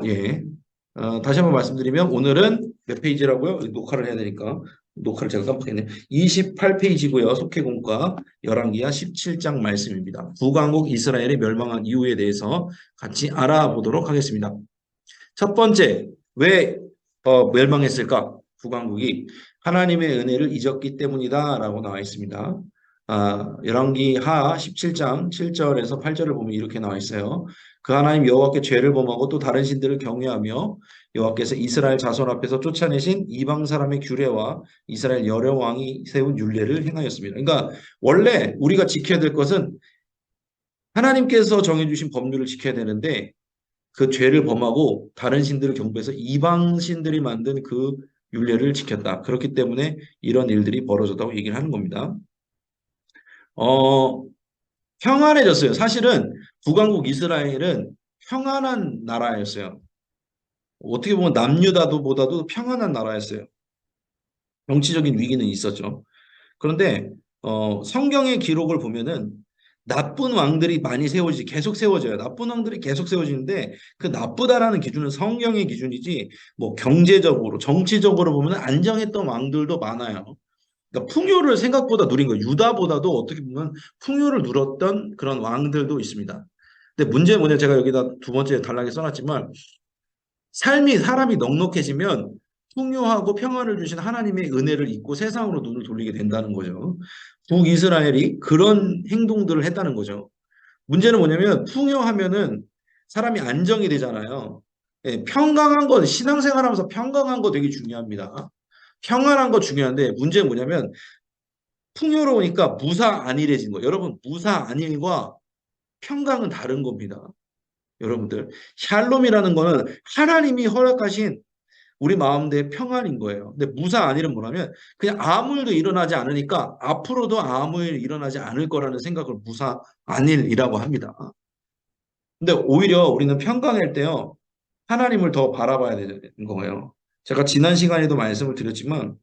예. 다시 한번 말씀드리면 오늘은 몇 페이지라고요? 녹화를 해야 되니까. 녹화를 제가 깜빡했네요. 28페이지고요. 속회공과 열왕기하 17장 말씀입니다. 북왕국 이스라엘이 멸망한 이유에 대해서 같이 알아보도록 하겠습니다. 첫 번째, 왜 멸망했을까? 북왕국이 하나님의 은혜를 잊었기 때문이다라고 나와 있습니다. 열왕기하 17장 7절에서 8절을 보면 이렇게 나와 있어요. 그 하나님 여호와께 죄를 범하고 또 다른 신들을 경외하며 여호와께서 이스라엘 자손 앞에서 쫓아내신 이방 사람의 규례와 이스라엘 여러 왕이 세운 율례를 행하였습니다. 그러니까 원래 우리가 지켜야 될 것은 하나님께서 정해주신 법률을 지켜야 되는데 그 죄를 범하고 다른 신들을 경배해서 이방 신들이 만든 그 율례를 지켰다. 그렇기 때문에 이런 일들이 벌어졌다고 얘기를 하는 겁니다. 어, 평안해졌어요. 사실은 북왕국 이스라엘은 평안한 나라였어요. 어떻게 보면 남유다도보다도 평안한 나라였어요. 정치적인 위기는 있었죠. 그런데 성경의 기록을 보면은 나쁜 왕들이 많이 세워지지 계속 세워져요. 나쁜 왕들이 계속 세워지는데 그 나쁘다라는 기준은 성경의 기준이지 뭐 경제적으로 정치적으로 보면 안정했던 왕들도 많아요. 그러니까 풍요를 생각보다 누린 거예요. 유다보다도 어떻게 보면 풍요를 누렸던 그런 왕들도 있습니다. 근데 문제는 뭐냐 제가 여기다 두 번째 단락에 써놨지만 삶이 사람이 넉넉해지면 풍요하고 평안을 주신 하나님의 은혜를 잊고 세상으로 눈을 돌리게 된다는 거죠. 북이스라엘이 그런 행동들을 했다는 거죠. 문제는 뭐냐면 풍요하면은 사람이 안정이 되잖아요. 예, 평강한 건 신앙생활하면서 평강한 거 되게 중요합니다. 평안한 거 중요한데 문제는 뭐냐면 풍요로우니까 무사안일해진 거예요. 여러분 무사안일과 평강은 다른 겁니다. 여러분들 샬롬이라는 거는 하나님이 허락하신 우리 마음대의 평안인 거예요. 근데 무사안일은 뭐냐면 그냥 아무 일도 일어나지 않으니까 앞으로도 아무 일 일어나지 않을 거라는 생각을 무사안일이라고 합니다. 근데 오히려 우리는 평강할 때요. 하나님을 더 바라봐야 되는 거예요. 제가 지난 시간에도 말씀을 드렸지만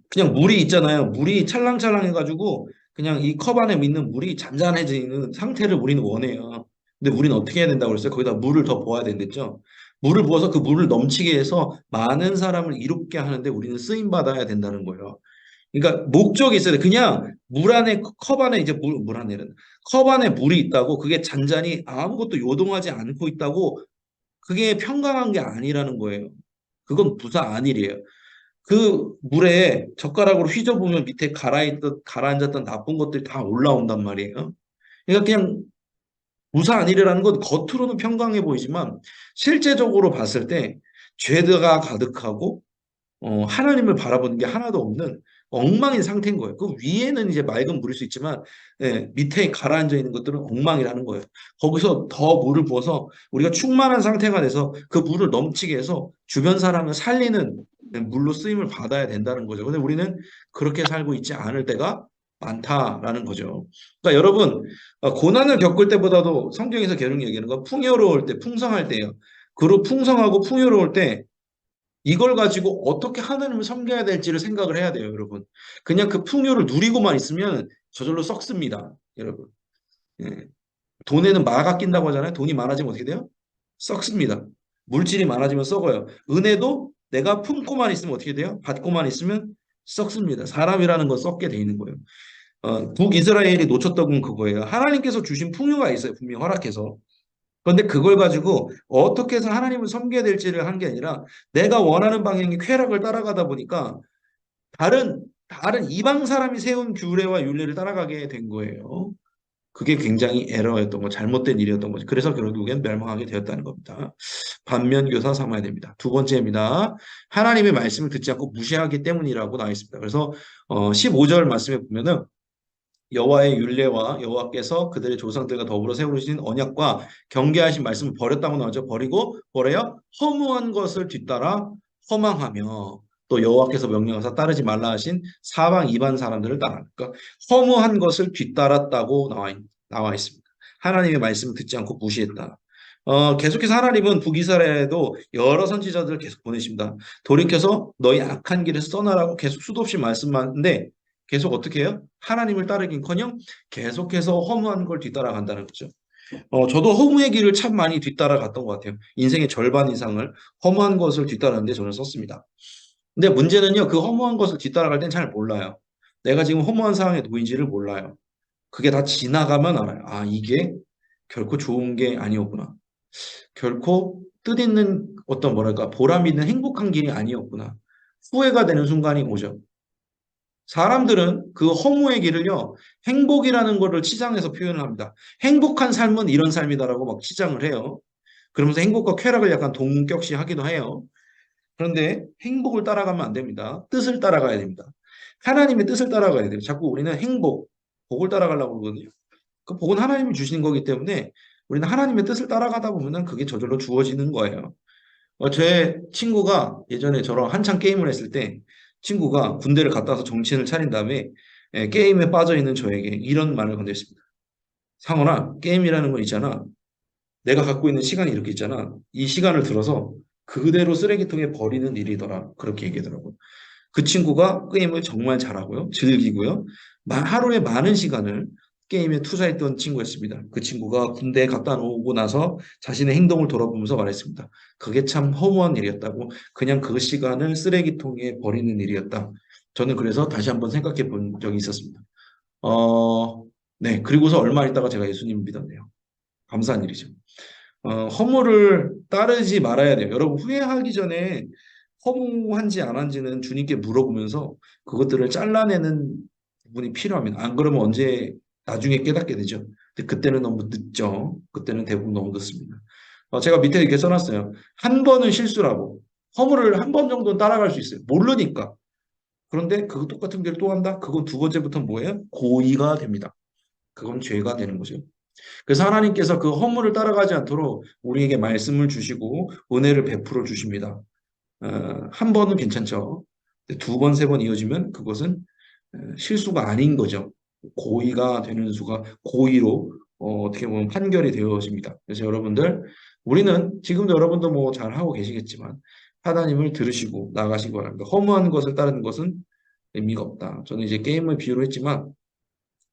그냥 물이 있잖아요. 물이 찰랑찰랑해가지고 그냥 이 컵 안에 있는 물이 잔잔해지는 상태를 우리는 원해요. 근데 우리는 어떻게 해야 된다고 그랬어요? 거기다 물을 더 부어야 된댔죠. 물을 부어서 그 물을 넘치게 해서 많은 사람을 이롭게 하는데 우리는 쓰임 받아야 된다는 거예요. 그러니까 목적이 있어야 돼. 그냥 물 안에 컵 안에 이제 물 안에는 컵 안에 물이 있다고 그게 잔잔히 아무것도 요동하지 않고 있다고 그게 평강한 게 아니라는 거예요. 그건 부사 아니래요. 그 물에 젓가락으로 휘저으면 밑에 가라앉았던 나쁜 것들이 다 올라온단 말이에요. 그러니까 그냥 무사 아니라는 건 겉으로는 평강해 보이지만 실제적으로 봤을 때 죄가 가득하고 하나님을 바라보는 게 하나도 없는 엉망인 상태인 거예요. 그 위에는 이제 맑은 물일 수 있지만 밑에 가라앉아 있는 것들은 엉망이라는 거예요. 거기서 더 물을 부어서 우리가 충만한 상태가 돼서 그 물을 넘치게 해서 주변 사람을 살리는 물로 쓰임을 받아야 된다는 거죠. 근데 우리는 그렇게 살고 있지 않을 때가 많다라는 거죠. 그러니까 여러분 고난을 겪을 때보다도 성경에서 계속 얘기하는 거 풍요로울 때, 풍성할 때예요. 그리고 풍성하고 풍요로울 때 이걸 가지고 어떻게 하나님을 섬겨야 될지를 생각을 해야 돼요, 여러분. 그냥 그 풍요를 누리고만 있으면 저절로 썩습니다, 여러분. 예. 돈에는 마가 낀다고 하잖아요. 돈이 많아지면 어떻게 돼요? 썩습니다. 물질이 많아지면 썩어요. 은혜도 내가 품고만 있으면 어떻게 돼요? 받고만 있으면 썩습니다. 사람이라는 건 썩게 돼 있는 거예요. 북이스라엘이 놓쳤던 건 그거예요. 하나님께서 주신 풍요가 있어요. 분명히 허락해서. 그런데 그걸 가지고 어떻게 해서 하나님을 섬겨야 될지를 한 게 아니라 내가 원하는 방향의 쾌락을 따라가다 보니까 다른 이방 사람이 세운 규례와 율례를 따라가게 된 거예요. 그게 굉장히 에러였던 거, 잘못된 일이었던 거죠. 그래서 결국엔 멸망하게 되었다는 겁니다. 반면교사 삼아야 됩니다. 두 번째입니다. 하나님의 말씀을 듣지 않고 무시하기 때문이라고 나와 있습니다. 그래서 15절 말씀에 보면은 여호와의 율례와 여호와께서 그들의 조상들과 더불어 세우신 언약과 경계하신 말씀을 버렸다고 나오죠. 버리고 뭐래요? 허무한 것을 뒤따라 허망하며 또 여호와께서 명령하사 따르지 말라 하신 사방 이반 사람들을 따라. 그러니까 허무한 것을 뒤따랐다고 나와 있습니다. 하나님의 말씀을 듣지 않고 무시했다. 계속해서 하나님은 북이스라엘에도 여러 선지자들을 계속 보내십니다. 돌이켜서 너희 악한 길에서 떠나라고 계속 수도 없이 말씀하는데 계속 어떻게 해요? 하나님을 따르긴커녕 계속해서 허무한 걸 뒤따라간다는 거죠. 저도 허무의 길을 참 많이 뒤따라갔던 것 같아요. 인생의 절반 이상을 허무한 것을 뒤따르는데 저는 썼습니다. 근데 문제는요, 그 허무한 것을 뒤따라갈 땐 잘 몰라요. 내가 지금 허무한 상황에 놓인지를 몰라요. 그게 다 지나가면 알아요. 아, 이게 결코 좋은 게 아니었구나. 결코 뜻있는 어떤 뭐랄까 보람 있는 행복한 길이 아니었구나. 후회가 되는 순간이 오죠. 사람들은 그 허무의 길을요, 행복이라는 거를 치장해서 표현을 합니다. 행복한 삶은 이런 삶이다라고 막 치장을 해요. 그러면서 행복과 쾌락을 약간 동격시 하기도 해요. 그런데 행복을 따라가면 안 됩니다. 뜻을 따라가야 됩니다. 하나님의 뜻을 따라가야 돼요. 자꾸 우리는 행복, 복을 따라가려고 그러거든요. 그 복은 하나님이 주시는 거기 때문에 우리는 하나님의 뜻을 따라가다 보면 그게 저절로 주어지는 거예요. 제 친구가 예전에 저랑 한창 게임을 했을 때 친구가 군대를 갔다 와서 정신을 차린 다음에 게임에 빠져 있는 저에게 이런 말을 건넸습니다. 상원아, 게임이라는 거 있잖아. 내가 갖고 있는 시간이 이렇게 있잖아. 이 시간을 들어서 그대로 쓰레기통에 버리는 일이더라. 그렇게 얘기하더라고요. 그 친구가 게임을 정말 잘하고요. 즐기고요. 하루에 많은 시간을 게임에 투자했던 친구였습니다. 그 친구가 군대에 갔다 오고 나서 자신의 행동을 돌아보면서 말했습니다. 그게 참 허무한 일이었다고. 그냥 그 시간을 쓰레기통에 버리는 일이었다. 저는 그래서 다시 한번 생각해 본 적이 있었습니다. 네. 그리고서 얼마 있다가 제가 예수님 믿었네요. 감사한 일이죠. 허물을 따르지 말아야 돼요. 여러분 후회하기 전에 허무한지 안 한지는 주님께 물어보면서 그것들을 잘라내는 부분이 필요합니다. 안 그러면 언제 나중에 깨닫게 되죠. 근데 그때는 너무 늦죠. 그때는 대부분 너무 늦습니다. 제가 밑에 이렇게 써놨어요. 한 번은 실수라고. 허물을 한 번 정도는 따라갈 수 있어요. 모르니까. 그런데 그 똑같은 길을 또 한다? 그건 두 번째부터 뭐예요? 고의가 됩니다. 그건 죄가 되는 거죠. 그래서 하나님께서 그 허물을 따라가지 않도록 우리에게 말씀을 주시고 은혜를 베풀어 주십니다. 한 번은 괜찮죠. 두 번, 세 번 이어지면 그것은 실수가 아닌 거죠. 고의가 되는 수가 고의로 떻게 보면 판결이 되어집니다. 그래서 여러분들 우리는 지금도 여러분도 뭐 잘 하고 계시겠지만 하나님을 들으시고 나가시기 바랍니다. 허무한 것을 따르는 것은 의미가 없다. 저는 이제 게임을 비유로 했지만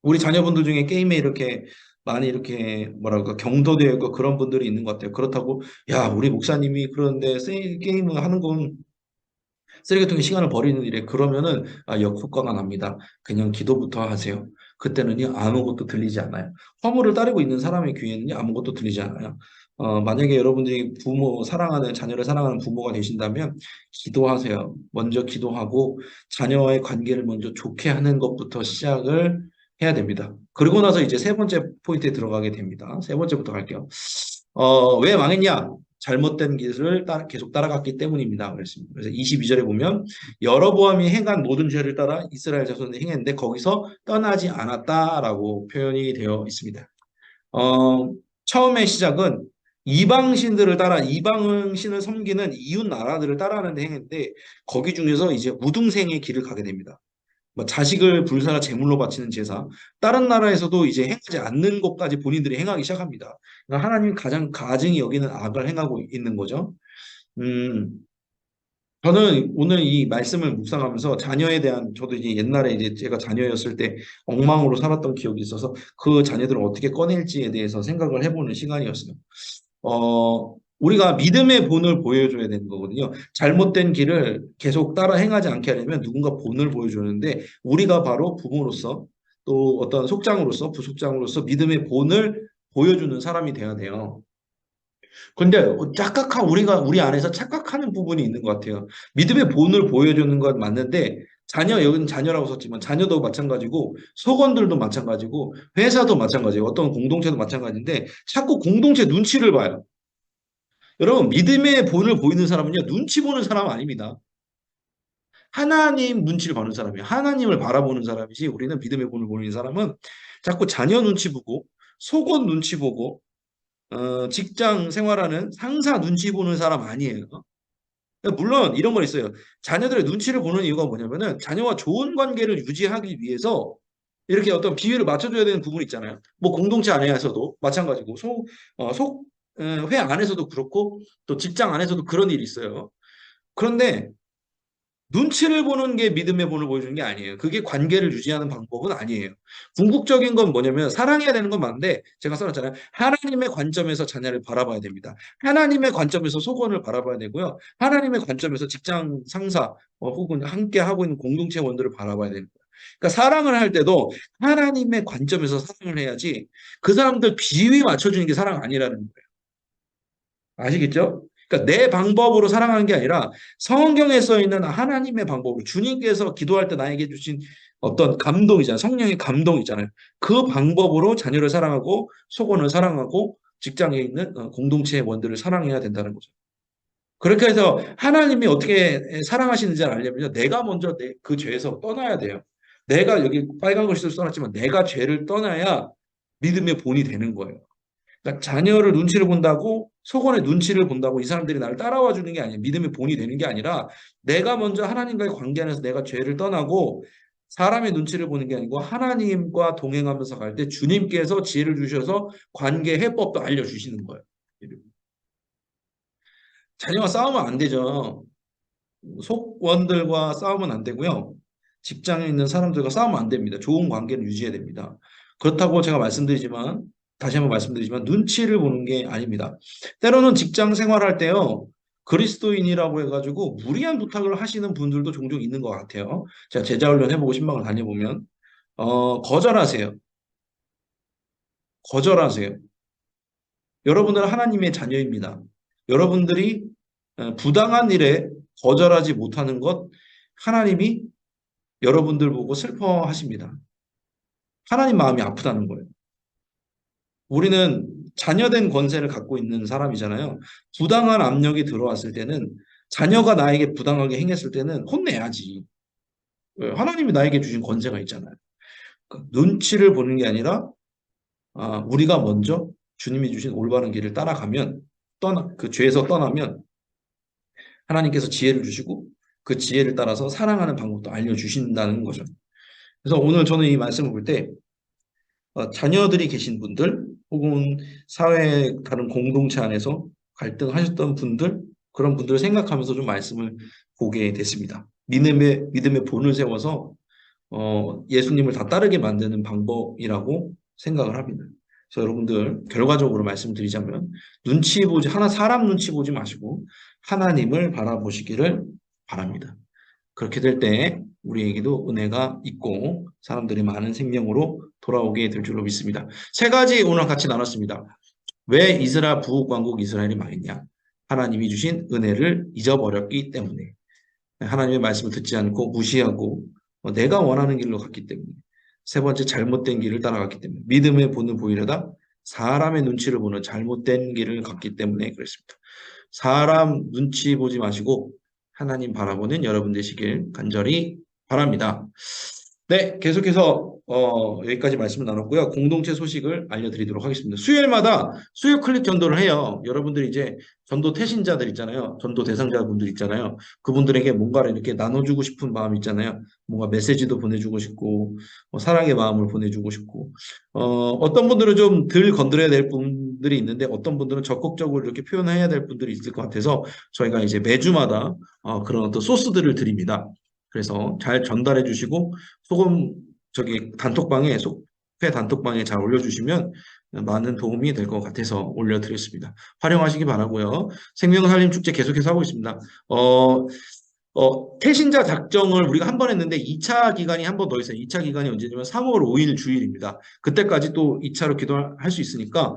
우리 자녀분들 중에 게임에 이렇게 많이 이렇게 뭐랄까 경도되어 있고 그런 분들이 있는 것 같아요. 그렇다고 야 우리 목사님이 그런데 게임을 하는 건 쓰레기통에 시간을 버리는 일에 그러면은 역효과가 납니다. 그냥 기도부터 하세요. 그때는요 아무것도 들리지 않아요. 허물을 따르고 있는 사람의 귀에는요 아무것도 들리지 않아요. 만약에 여러분들이 부모 사랑하는 자녀를 사랑하는 부모가 되신다면 기도하세요. 먼저 기도하고 자녀와의 관계를 먼저 좋게 하는 것부터 시작을 해야 됩니다. 그리고 나서 이제 세 번째 포인트에 들어가게 됩니다. 세 번째부터 갈게요. 왜 망했냐? 잘못된 길을 계속 따라갔기 때문입니다. 그랬습니다. 그래서 22절에 보면 여로보암이 행한 모든 죄를 따라 이스라엘 자손이 행했는데 거기서 떠나지 않았다라고 표현이 되어 있습니다. 어, 처음의 시작은 이방신들을 따라 이방신을 섬기는 이웃 나라들을 따라하는 데 행했는데 거기 중에서 이제 우등생의 길을 가게 됩니다. 뭐 자식을 불사라 제물로 바치는 제사, 다른 나라에서도 이제 행하지 않는 것까지 본인들이 행하기 시작합니다. 그러니까 하나님이 가장 가증히 여기는 악을 행하고 있는 거죠. 음, 저는 오늘 이 말씀을 묵상하면서 자녀에 대한 저도 이제 옛날에 이제 제가 자녀였을 때 엉망으로 살았던 기억이 있어서 그 자녀들을 어떻게 꺼낼지에 대해서 생각을 해보는 시간이었어요. 우리가 믿음의 본을 보여줘야 되는 거거든요. 잘못된 길을 계속 따라 행하지 않게 하려면 누군가 본을 보여주는데 우리가 바로 부모로서 또 어떤 속장으로서 부속장으로서 믿음의 본을 보여주는 사람이 돼야 돼요. 근데 우리가 우리 안에서 착각하는 부분이 있는 것 같아요. 믿음의 본을 보여주는 건 맞는데 여기는 자녀라고 썼지만 자녀도 마찬가지고 속원들도 마찬가지고 회사도 마찬가지예요. 어떤 공동체도 마찬가지인데 자꾸 공동체 눈치를 봐요. 여러분, 믿음의 본을 보이는 사람은요, 눈치 보는 사람 아닙니다. 하나님 눈치를 보는 사람이에요. 하나님을 바라보는 사람이지, 우리는 믿음의 본을 보이는 사람은 자꾸 자녀 눈치 보고, 속옷 눈치 보고, 직장 생활하는 상사 눈치 보는 사람 아니에요. 물론 이런 건 있어요. 자녀들의 눈치를 보는 이유가 뭐냐면은 자녀와 좋은 관계를 유지하기 위해서 이렇게 어떤 비율을 맞춰줘야 되는 부분이 있잖아요. 뭐 공동체 안에서도 마찬가지고 회 안에서도 그렇고 또 직장 안에서도 그런 일이 있어요. 그런데 눈치를 보는 게 믿음의 본을 보여주는 게 아니에요. 그게 관계를 유지하는 방법은 아니에요. 궁극적인 건 뭐냐면 사랑해야 되는 건 맞는데 제가 써놨잖아요. 하나님의 관점에서 자녀를 바라봐야 됩니다. 하나님의 관점에서 속원을 바라봐야 되고요. 하나님의 관점에서 직장 상사 혹은 함께 하고 있는 공동체 원들을 바라봐야 됩니다. 그러니까 사랑을 할 때도 하나님의 관점에서 사랑을 해야지 그 사람들 비위 맞춰주는 게 사랑 아니라는 거예요. 아시겠죠? 그러니까 내 방법으로 사랑하는 게 아니라 성경에 써 있는 하나님의 방법으로 주님께서 기도할 때 나에게 주신 어떤 감동이잖아요. 성령의 감동이잖아요. 그 방법으로 자녀를 사랑하고 속원을 사랑하고 직장에 있는 공동체의 원들을 사랑해야 된다는 거죠. 그렇게 해서 하나님이 어떻게 사랑하시는지 알려면요. 내가 먼저 그 죄에서 떠나야 돼요. 내가 여기 빨간 글씨로 써놨지만 내가 죄를 떠나야 믿음의 본이 되는 거예요. 그러니까 자녀를 눈치를 본다고 속언의 눈치를 본다고 이 사람들이 나를 따라와 주는 게 아니에요. 믿음의 본이 되는 게 아니라 내가 먼저 하나님과의 관계 안에서 내가 죄를 떠나고 사람의 눈치를 보는 게 아니고 하나님과 동행하면서 갈 때 주님께서 지혜를 주셔서 관계 해법도 알려주시는 거예요. 자녀와 싸우면 안 되죠. 속원들과 싸우면 안 되고요. 직장에 있는 사람들과 싸우면 안 됩니다. 좋은 관계를 유지해야 됩니다. 그렇다고 제가 말씀드리지만 다시 한번 말씀드리지만 눈치를 보는 게 아닙니다. 때로는 직장 생활할 때요. 그리스도인이라고 해가지고 무리한 부탁을 하시는 분들도 종종 있는 것 같아요. 제가 제자 훈련 해보고 신방을 다녀보면 거절하세요. 거절하세요. 여러분들은 하나님의 자녀입니다. 여러분들이 부당한 일에 거절하지 못하는 것 하나님이 여러분들 보고 슬퍼하십니다. 하나님 마음이 아프다는 거예요. 우리는 자녀된 권세를 갖고 있는 사람이잖아요. 부당한 압력이 들어왔을 때는 자녀가 나에게 부당하게 행했을 때는 혼내야지. 왜? 하나님이 나에게 주신 권세가 있잖아요. 눈치를 보는 게 아니라 우리가 먼저 주님이 주신 올바른 길을 따라가면 그 죄에서 떠나면 하나님께서 지혜를 주시고 그 지혜를 따라서 사랑하는 방법도 알려주신다는 거죠. 그래서 오늘 저는 이 말씀을 볼때 자녀들이 계신 분들 혹은 사회 다른 공동체 안에서 갈등하셨던 분들 그런 분들을 생각하면서 좀 말씀을 보게 됐습니다. 믿음의 본을 세워서 예수님을 다 따르게 만드는 방법이라고 생각을 합니다. 그래서 여러분들 결과적으로 말씀드리자면 눈치 보지 하나 사람 눈치 보지 마시고 하나님을 바라보시기를 바랍니다. 그렇게 될 때 우리에게도 은혜가 있고 사람들이 많은 생명으로 돌아오게 될 줄로 믿습니다. 세 가지 오늘 같이 나눴습니다. 왜 이스라엘 부국왕국 이스라엘이 망했냐? 하나님이 주신 은혜를 잊어버렸기 때문에 하나님의 말씀을 듣지 않고 무시하고 내가 원하는 길로 갔기 때문에 세 번째 잘못된 길을 따라갔기 때문에 믿음의 본을 보이려다 사람의 눈치를 보는 잘못된 길을 갔기 때문에 그랬습니다. 사람 눈치 보지 마시고 하나님 바라보는 여러분 되시길 간절히 바랍니다. 네, 계속해서 여기까지 말씀을 나눴고요. 공동체 소식을 알려드리도록 하겠습니다. 수요일마다 수요 클립 전도를 해요. 여러분들이 이제 전도 태신자들 있잖아요. 전도 대상자분들 있잖아요. 그분들에게 뭔가를 이렇게 나눠주고 싶은 마음 있잖아요. 뭔가 메시지도 보내주고 싶고 사랑의 마음을 보내주고 싶고 어떤 분들은 좀 덜 건드려야 될 분들이 있는데 어떤 분들은 적극적으로 이렇게 표현해야 될 분들이 있을 것 같아서 저희가 이제 매주마다 그런 어떤 소스들을 드립니다. 그래서 잘 전달해 주시고 소금 저기 단톡방에 속회 단톡방에 잘 올려주시면 많은 도움이 될 것 같아서 올려드렸습니다. 활용하시기 바라고요. 생명살림 축제 계속해서 하고 있습니다. 태신자 작정을 우리가 한 번 했는데 2차 기간이 한 번 더 있어요. 2차 기간이 언제냐면 3월 5일 주일입니다. 그때까지 또 2차로 기도할 수 있으니까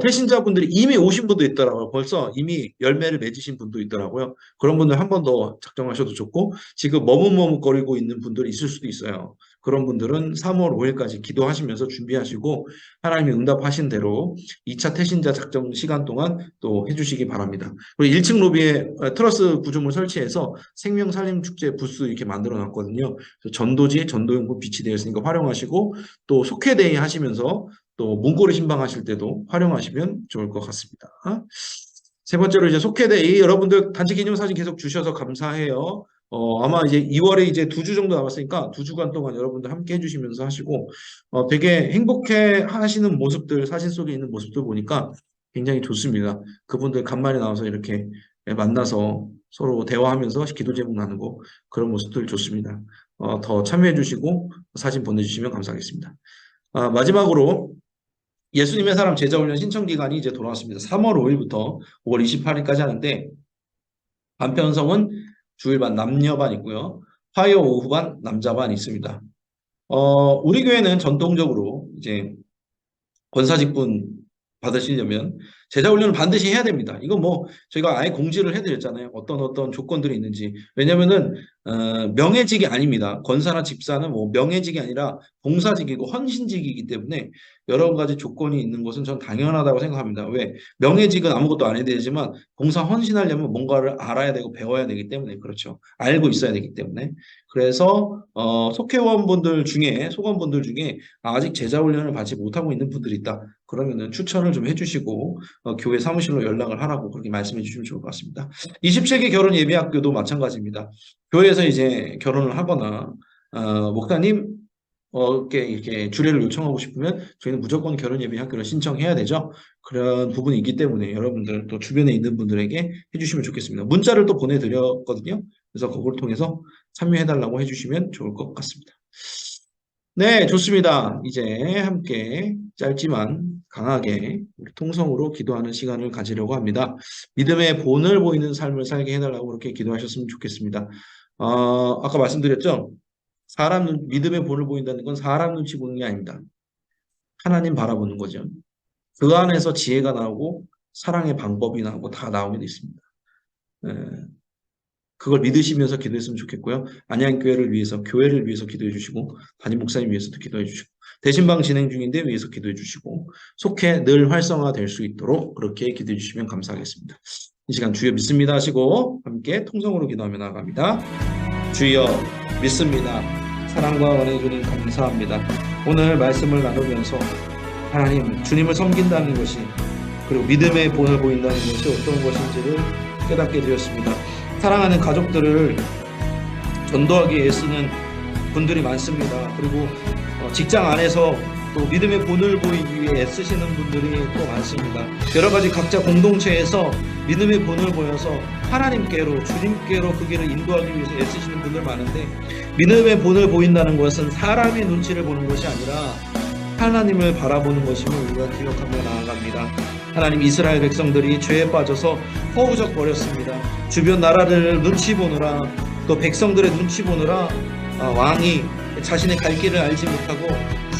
태신자분들이 이미 오신 분도 있더라고요. 벌써 이미 열매를 맺으신 분도 있더라고요. 그런 분들 한 번 더 작정하셔도 좋고 지금 머뭇머뭇거리고 있는 분들이 있을 수도 있어요. 그런 분들은 3월 5일까지 기도하시면서 준비하시고 하나님이 응답하신 대로 2차 태신자 작정 시간 동안 또 해주시기 바랍니다. 그리고 1층 로비에 트러스 구조물 설치해서 생명살림축제 부스 이렇게 만들어 놨거든요. 전도지, 전도용품 비치되어 있으니까 활용하시고 또 속회대회 하시면서 또 문고리 신방하실 때도 활용하시면 좋을 것 같습니다. 세 번째로 이제 속회대회 여러분들 단체 기념사진 계속 주셔서 감사해요. 아마 이제 2월에 이제 2주 정도 남았으니까 2주간 동안 여러분들 함께 해주시면서 하시고 되게 행복해 하시는 모습들 사진 속에 있는 모습들 보니까 굉장히 좋습니다. 그분들 간만에 나와서 이렇게 만나서 서로 대화하면서 기도 제목 나누고 그런 모습들 좋습니다. 더 참여해 주시고 사진 보내주시면 감사하겠습니다. 마지막으로 예수님의 사람 제자훈련 신청 기간이 이제 돌아왔습니다. 3월 5일부터 5월 28일까지 하는데 반편성은 주일반 남녀반 있고요. 화요 오후반 남자반 있습니다. 우리 교회는 전통적으로 이제 권사직분 받으시려면 제자훈련을 반드시 해야 됩니다. 이거 뭐 저희가 아예 공지를 해드렸잖아요. 어떤 조건들이 있는지. 왜냐면은 명예직이 아닙니다. 권사나 집사는 뭐 명예직이 아니라 봉사직이고 헌신직이기 때문에 여러 가지 조건이 있는 것은 전 당연하다고 생각합니다. 왜? 명예직은 아무것도 안 해야 되지만 봉사 헌신하려면 뭔가를 알아야 되고 배워야 되기 때문에 그렇죠. 알고 있어야 되기 때문에. 그래서 속회원분들 중에 소관분들 중에 아직 제자훈련을 받지 못하고 있는 분들이 있다. 그러면은 추천을 좀 해주시고 교회 사무실로 연락을 하라고 그렇게 말씀해 주시면 좋을 것 같습니다. 27기 결혼 예비학교도 마찬가지입니다. 교회에서 이제 결혼을 하거나 목사님 이렇게 주례를 요청하고 싶으면 저희는 무조건 결혼 예비 학교를 신청해야 되죠. 그런 부분이 있기 때문에 여러분들 또 주변에 있는 분들에게 해주시면 좋겠습니다. 문자를 또 보내드렸거든요. 그래서 그걸 통해서 참여해달라고 해주시면 좋을 것 같습니다. 네, 좋습니다. 이제 함께 짧지만 강하게 우리 통성으로 기도하는 시간을 가지려고 합니다. 믿음의 본을 보이는 삶을 살게 해달라고 그렇게 기도하셨으면 좋겠습니다. 아까 말씀드렸죠? 믿음의 본을 보인다는 건 사람 눈치 보는 게 아닙니다. 하나님 바라보는 거죠. 그 안에서 지혜가 나오고 사랑의 방법이 나오고 다 나오게 돼 있습니다. 그걸 믿으시면서 기도했으면 좋겠고요. 안양교회를 위해서, 교회를 위해서 기도해 주시고, 담임 목사님 위해서도 기도해 주시고, 대신방 진행 중인데 위해서 기도해 주시고, 속해 늘 활성화될 수 있도록 그렇게 기도해 주시면 감사하겠습니다. 이 시간 주여 믿습니다 하시고 함께 통성으로 기도하며 나아갑니다. 주여 믿습니다. 사랑과 은혜 주님 감사합니다. 오늘 말씀을 나누면서 하나님 주님을 섬긴다는 것이 그리고 믿음의 본을 보인다는 것이 어떤 것인지를 깨닫게 되었습니다. 사랑하는 가족들을 전도하기에 애쓰는 분들이 많습니다. 그리고 직장 안에서 또 믿음의 본을 보이기 위해 애쓰시는 분들이 또 많습니다. 여러 가지 각자 공동체에서 믿음의 본을 보여서 하나님께로 주님께로 그 길을 인도하기 위해서 애쓰시는 분들 많은데 믿음의 본을 보인다는 것은 사람의 눈치를 보는 것이 아니라 하나님을 바라보는 것임을 우리가 기억하며 나아갑니다. 하나님 이스라엘 백성들이 죄에 빠져서 허우적거렸습니다. 주변 나라를 눈치 보느라 또 백성들의 눈치 보느라 왕이 자신의 갈 길을 알지 못하고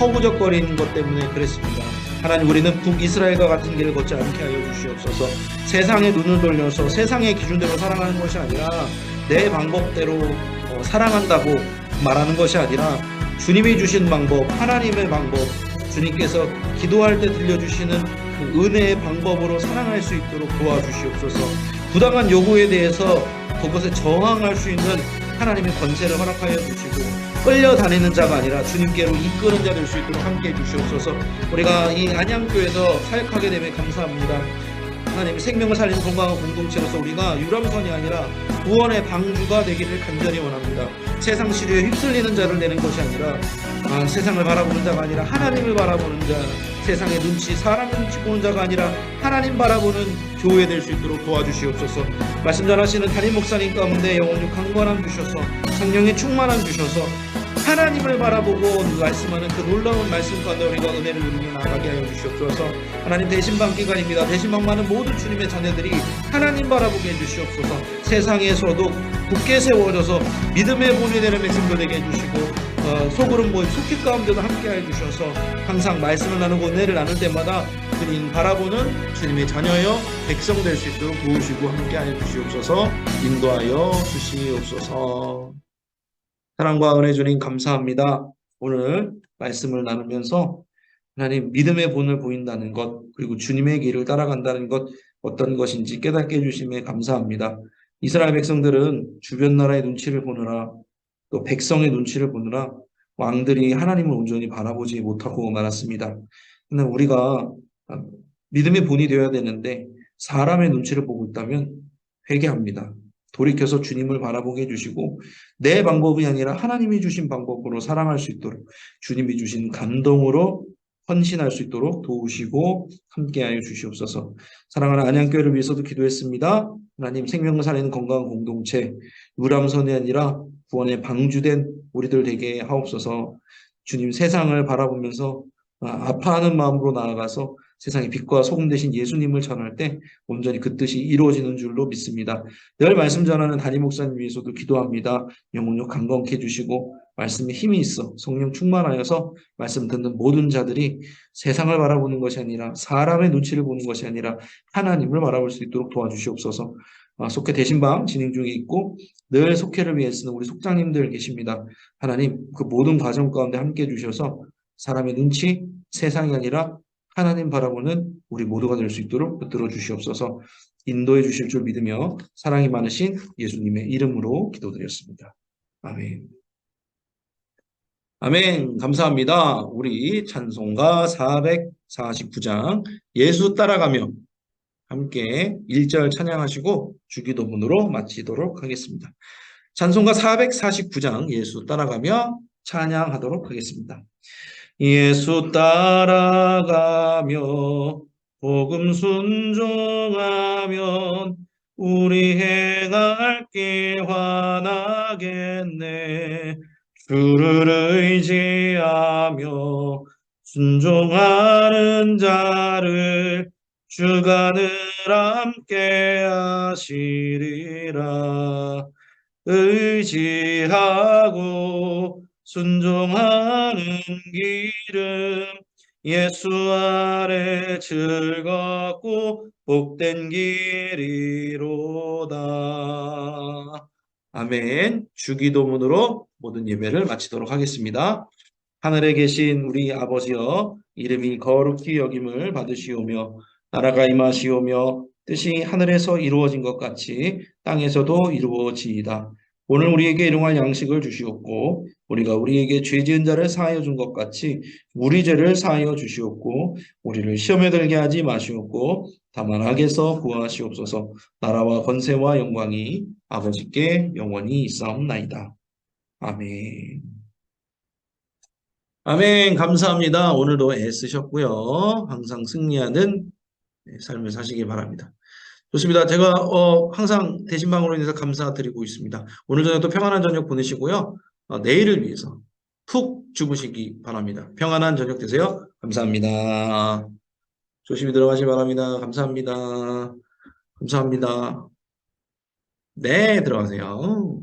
허우적거리는 것 때문에 그랬습니다. 하나님 우리는 북이스라엘과 같은 길을 걷지 않게 하여 주시옵소서. 세상의 눈을 돌려서 세상의 기준대로 살아가는 것이 아니라 내 방법대로 사랑한다고 말하는 것이 아니라 주님이 주신 방법, 하나님의 방법, 주님께서 기도할 때 들려주시는 그 은혜의 방법으로 사랑할 수 있도록 도와주시옵소서. 부당한 요구에 대해서 그것에 저항할 수 있는 하나님의 권세를 허락하여 주시고 끌려다니는 자가 아니라 주님께로 이끄는 자 될 수 있도록 함께해 주시옵소서. 우리가 이 안양교회에서 사역하게 되면 감사합니다. 하나님 생명을 살리는 건강한 공동체로서 우리가 유람선이 아니라 구원의 방주가 되기를 간절히 원합니다. 세상 시류에 휩쓸리는 자를 내는 것이 아니라 세상을 바라보는 자가 아니라 하나님을 바라보는 자, 세상의 눈치, 사람의 눈치 보는 자가 아니라 하나님 바라보는 교회 될 수 있도록 도와주시옵소서. 말씀 전하시는 담임 목사님 가운데 영혼의 강건함 주셔서 성령의 충만함 주셔서 하나님을 바라보고 말씀하는 그 놀라운 말씀 가운데 우리가 은혜를 누리며 나가게 하여 주시옵소서. 하나님 대신방 기간입니다. 대신방 많은 모든 주님의 자녀들이 하나님 바라보게 해주시옵소서. 세상에서도 굳게 세워져서 믿음의 본이 되는 백성들 되게 해주시고 소그룹 모임 속히 가운데도 함께 해주셔서 항상 말씀을 나누고 은혜를 나눌 때마다 주님 바라보는 주님의 자녀여 백성 될 수 있도록 도우시고 함께 해주시옵소서. 인도하여 주시옵소서. 사랑과 은혜 주님 감사합니다. 오늘 말씀을 나누면서 하나님 믿음의 본을 보인다는 것 그리고 주님의 길을 따라간다는 것 어떤 것인지 깨닫게 해주심에 감사합니다. 이스라엘 백성들은 주변 나라의 눈치를 보느라 또 백성의 눈치를 보느라 왕들이 하나님을 온전히 바라보지 못하고 말았습니다. 그런데 우리가 믿음의 본이 되어야 되는데 사람의 눈치를 보고 있다면 회개합니다. 돌이켜서 주님을 바라보게 해주시고 내 방법이 아니라 하나님이 주신 방법으로 사랑할 수 있도록 주님이 주신 감동으로 헌신할 수 있도록 도우시고 함께하여 주시옵소서. 사랑하는 안양교회를 위해서도 기도했습니다. 하나님 생명을 살리는 건강한 공동체, 유람선이 아니라 구원의 방주된 우리들 되게 하옵소서. 주님 세상을 바라보면서 아파하는 마음으로 나아가서 세상의 빛과 소금 되신 예수님을 전할 때 온전히 그 뜻이 이루어지는 줄로 믿습니다. 늘 말씀 전하는 담임 목사님 위해서도 기도합니다. 영혼력 강건케 해주시고 말씀에 힘이 있어 성령 충만하여서 말씀 듣는 모든 자들이 세상을 바라보는 것이 아니라 사람의 눈치를 보는 것이 아니라 하나님을 바라볼 수 있도록 도와주시옵소서. 속회 대신방 진행 중에 있고 늘 속회를 위해 쓰는 우리 속장님들 계십니다. 하나님 그 모든 과정 가운데 함께 해주셔서 사람의 눈치, 세상이 아니라 하나님 바라보는 우리 모두가 될 수 있도록 붙들어 주시옵소서. 인도해 주실 줄 믿으며 사랑이 많으신 예수님의 이름으로 기도드렸습니다. 아멘. 아멘. 감사합니다. 우리 찬송가 449장 예수 따라가며 함께 1절 찬양하시고 주기도문으로 마치도록 하겠습니다. 찬송가 449장 예수 따라가며 찬양하도록 하겠습니다. 예수 따라가며 복음 순종하면 우리 행할 길 환하겠네. 주를 의지하며 순종하는 자를 주가 늘 함께 하시리라. 의지하고 순종하는 길은 예수 아래 즐겁고 복된 길이로다. 아멘. 주기도문으로 모든 예배를 마치도록 하겠습니다. 하늘에 계신 우리 아버지여, 이름이 거룩히 여김을 받으시오며 나라가 임하시오며 뜻이 하늘에서 이루어진 것 같이 땅에서도 이루어지이다. 오늘 우리에게 일용할 양식을 주시옵고 우리가 우리에게 죄 지은 자를 사하여 준 것 같이 우리 죄를 사하여 주시옵고 우리를 시험에 들게 하지 마시옵고 다만 악에서 구하시옵소서. 나라와 권세와 영광이 아버지께 영원히 있사옵나이다. 아멘. 아멘. 감사합니다. 오늘도 애쓰셨고요. 항상 승리하는 삶을 사시기 바랍니다. 좋습니다. 제가 항상 대신방으로 인해서 감사드리고 있습니다. 오늘 저녁도 평안한 저녁 보내시고요. 내일을 위해서 푹 주무시기 바랍니다. 평안한 저녁 되세요. 감사합니다. 조심히 들어가시기 바랍니다. 감사합니다. 감사합니다. 네, 들어가세요.